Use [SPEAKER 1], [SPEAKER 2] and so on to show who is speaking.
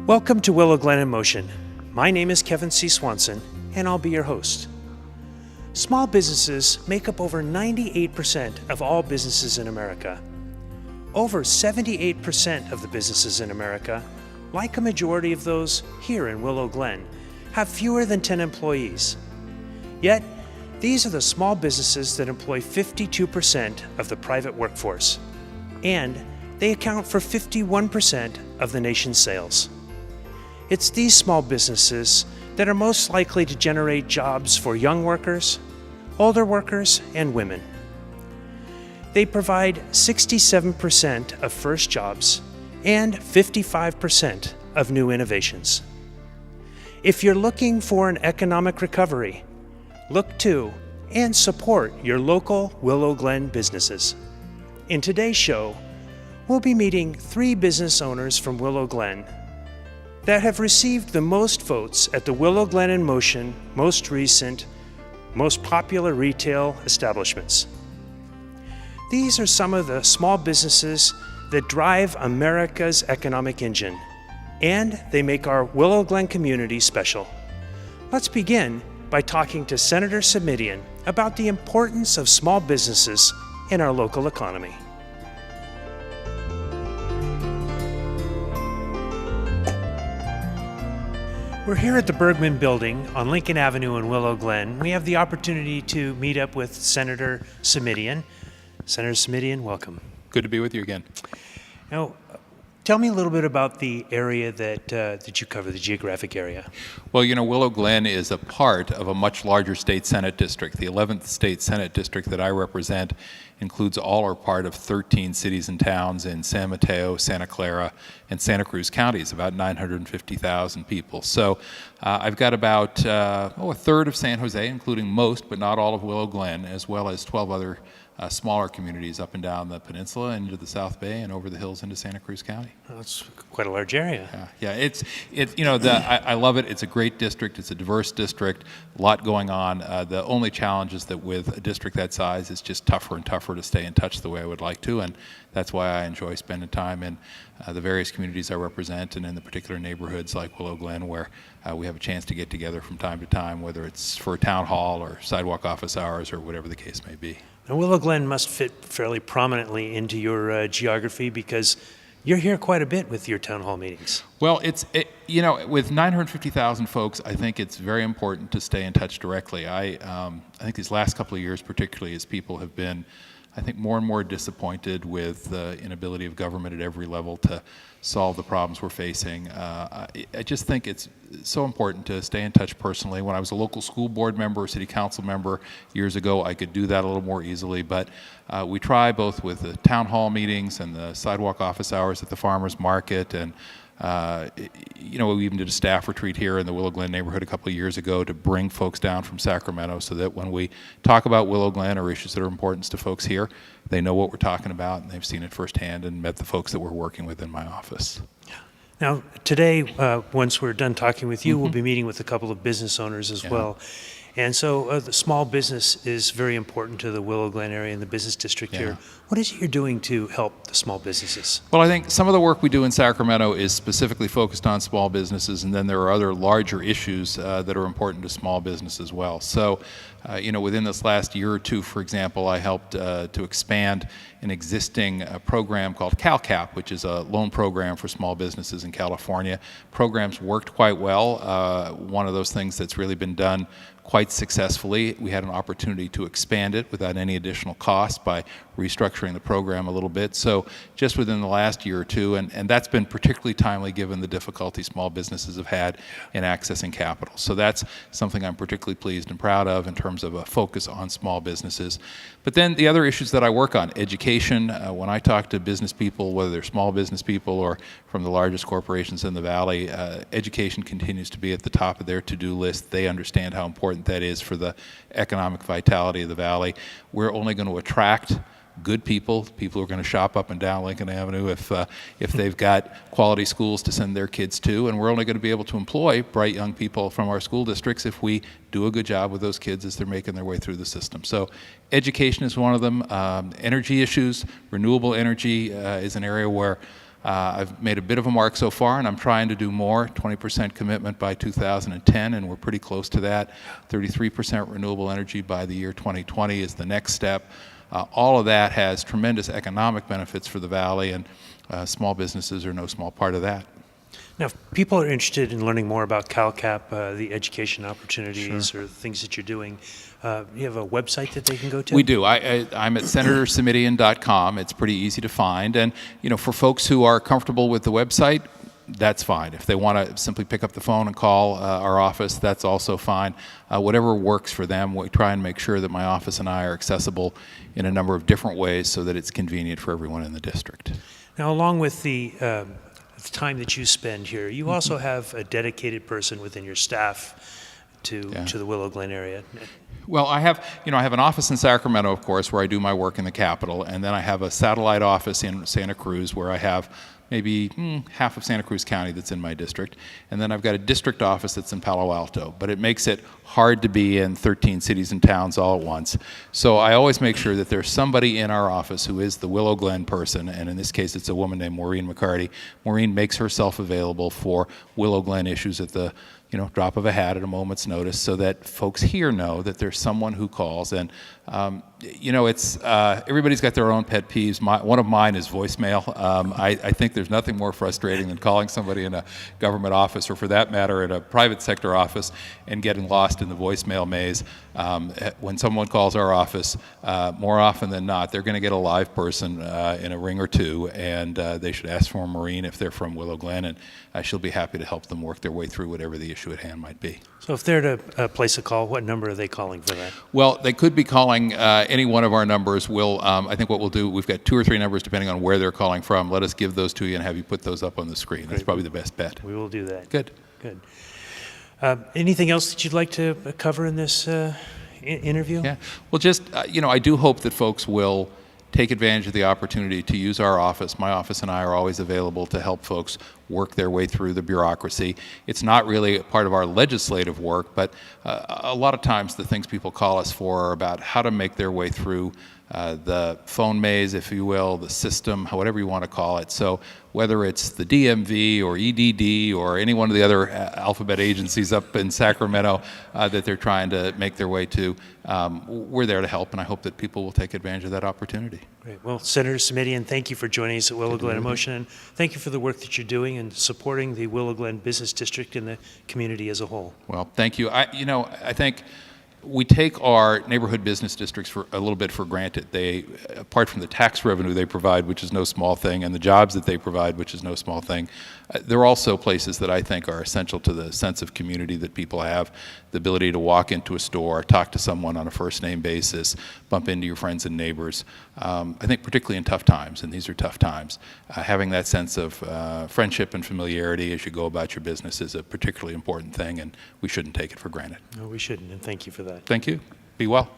[SPEAKER 1] Welcome to Willow Glen in Motion. My name is Kevin C. Swanson, and I'll be your host. Small businesses make up over 98% of all businesses in America. Over 78% of the businesses in America, like a majority of those here in Willow Glen, have fewer than 10 employees. Yet, these are the small businesses that employ 52% of the private workforce, and they account for 51% of the nation's sales. It's these small businesses that are most likely to generate jobs for young workers, older workers, and women. They provide 67% of first jobs and 55% of new innovations. If you're looking for an economic recovery, look to and support your local Willow Glen businesses. In today's show, we'll be meeting 3 business owners from Willow Glen that have received the most votes at the Willow Glen in Motion most recent, most popular retail establishments. These are some of the small businesses that drive America's economic engine, and they make our Willow Glen community special. Let's begin by talking to Senator Simitian about the importance of small businesses in our local economy. We're here at the Bergman Building on Lincoln Avenue in Willow Glen. We have the opportunity to meet up with Senator Simitian. Senator Simitian, welcome.
[SPEAKER 2] Good to be with you again.
[SPEAKER 1] Now, tell me a little bit about the area that you cover, the geographic area.
[SPEAKER 2] Well, you know, Willow Glen is a part of a much larger state Senate district. The 11th state Senate district that I represent includes all or part of 13 cities and towns in San Mateo, Santa Clara, and Santa Cruz counties, about 950,000 people. So I've got about a third of San Jose, including most, but not all of Willow Glen, as well as 12 other smaller communities up and down the peninsula and into the South Bay and over the hills into Santa Cruz County.
[SPEAKER 1] Well, that's quite a large area.
[SPEAKER 2] Yeah. It's you know, I love it. It's a great district. It's a diverse district. A lot going on. The only challenge is that with a district that size, it's just tougher and tougher to stay in touch the way I would like to, and that's why I enjoy spending time in the various communities I represent and in the particular neighborhoods like Willow Glen, where we have a chance to get together from time to time, whether it's for a town hall or sidewalk office hours or whatever the case may be.
[SPEAKER 1] Now, Willow Glen must fit fairly prominently into your geography because you're here quite a bit with your town hall meetings.
[SPEAKER 2] Well, you know, with 950,000 folks, I think it's very important to stay in touch directly. I think these last couple of years, particularly as people have been, I think, more and more disappointed with the inability of government at every level to solve the problems we're facing. I just think it's so important to stay in touch personally. When I was a local school board member, city council member years ago, I could do that a little more easily, but we try both with the town hall meetings and the sidewalk office hours at the farmers market, and you know, we even did a staff retreat here in the Willow Glen neighborhood a couple of years ago to bring folks down from Sacramento so that when we talk about Willow Glen or issues that are important to folks here, they know what we're talking about and they've seen it firsthand and met the folks that we're working with in my office.
[SPEAKER 1] Now, today, once we're done talking with you, we'll be meeting with a couple of business owners as well. And so the small business is very important to the Willow Glen area and the business district here. What is it you're doing to help the small businesses? Well,
[SPEAKER 2] I think some of the work we do in Sacramento is specifically focused on small businesses, and then there are other larger issues that are important to small business as well. So, you know, within this last year or two, for example, I helped to expand an existing program called CalCap, which is a loan program for small businesses in California. Programs worked quite well. One of those things that's really been done quite successfully. We had an opportunity to expand it without any additional cost by restructuring the program a little bit. So just within the last year or two, and that's been particularly timely given the difficulty small businesses have had in accessing capital. So that's something I'm particularly pleased and proud of in terms of a focus on small businesses. But then the other issues that I work on, education. When I talk to business people, whether they're small business people or from the largest corporations in the valley, education continues to be at the top of their to-do list. They understand how important that is for the economic vitality of the valley. We're only going to attract good people who are going to shop up and down Lincoln Avenue if they've got quality schools to send their kids to, and we're only going to be able to employ bright young people from our school districts if we do a good job with those kids as they're making their way through the system. So education is one of them. Energy issues, renewable energy is an area where I've made a bit of a mark so far, and I'm trying to do more, 20% commitment by 2010, and we're pretty close to that. 33% renewable energy by the year 2020 is the next step. All of that has tremendous economic benefits for the Valley, and small businesses are no small part of that.
[SPEAKER 1] Now, if people are interested in learning more about CalCap, the education opportunities or the things that you're doing, you have a website that they can go to?
[SPEAKER 2] We do. I'm at SenatorSimitian.com. It's pretty easy to find. And, for folks who are comfortable with the website, that's fine. If they want to simply pick up the phone and call our office, that's also fine. Whatever works for them, we try and make sure that my office and I are accessible in a number of different ways so that it's convenient for everyone in the district.
[SPEAKER 1] Now, along with the time that you spend here, you also have a dedicated person within your staff to the Willow Glen area.
[SPEAKER 2] Well, I have an office in Sacramento, of course, where I do my work in the Capitol, and then I have a satellite office in Santa Cruz where I have maybe half of Santa Cruz County that's in my district, and then I've got a district office that's in Palo Alto, but it makes it hard to be in 13 cities and towns all at once. So I always make sure that there's somebody in our office who is the Willow Glen person, and in this case it's a woman named Maureen McCarty. Maureen makes herself available for Willow Glen issues at the drop of a hat at a moment's notice, so that folks here know that there's someone who calls. And it's everybody's got their own pet peeves. One of mine is voicemail. I think there's nothing more frustrating than calling somebody in a government office, or for that matter, in a private sector office, and getting lost in the voicemail maze. When someone calls our office, more often than not, they're going to get a live person in a ring or two, and they should ask for Maureen if they're from Willow Glen, and she'll be happy to help them work their way through whatever the issue at hand might be.
[SPEAKER 1] So if they're to place a call, what number are they calling for that?
[SPEAKER 2] Well, they could be calling any one of our numbers. I think what we'll do, we've got 2 or 3 numbers depending on where they're calling from. Let us give those to you and have you put those up on the screen. That's probably the best bet.
[SPEAKER 1] We will do that.
[SPEAKER 2] Good.
[SPEAKER 1] Good. Anything else that you'd like to cover in this interview?
[SPEAKER 2] Yeah. Well, just, I do hope that folks will take advantage of the opportunity to use our office. My office and I are always available to help folks work their way through the bureaucracy. It's not really a part of our legislative work, but a lot of times the things people call us for are about how to make their way through the phone maze, if you will, the system, whatever you want to call it. So whether it's the DMV or EDD or any one of the other alphabet agencies up in Sacramento that they're trying to make their way to, we're there to help, and I hope that people will take advantage of that opportunity.
[SPEAKER 1] Great. Well, Senator Simitian, thank you for joining us at Willow Glen Emotion, and thank you for the work that you're doing and supporting the Willow Glen Business District and the community as a whole.
[SPEAKER 2] Well, thank you. I think we take our neighborhood business districts for a little bit for granted. They, apart from the tax revenue they provide, which is no small thing, and the jobs that they provide, which is no small thing, they're also places that I think are essential to the sense of community that people have, the ability to walk into a store, talk to someone on a first-name basis, bump into your friends and neighbors. I think particularly in tough times, and these are tough times, having that sense of friendship and familiarity as you go about your business is a particularly important thing, and we shouldn't take it for granted.
[SPEAKER 1] No, we shouldn't, and thank you for that.
[SPEAKER 2] Thank you. Be well.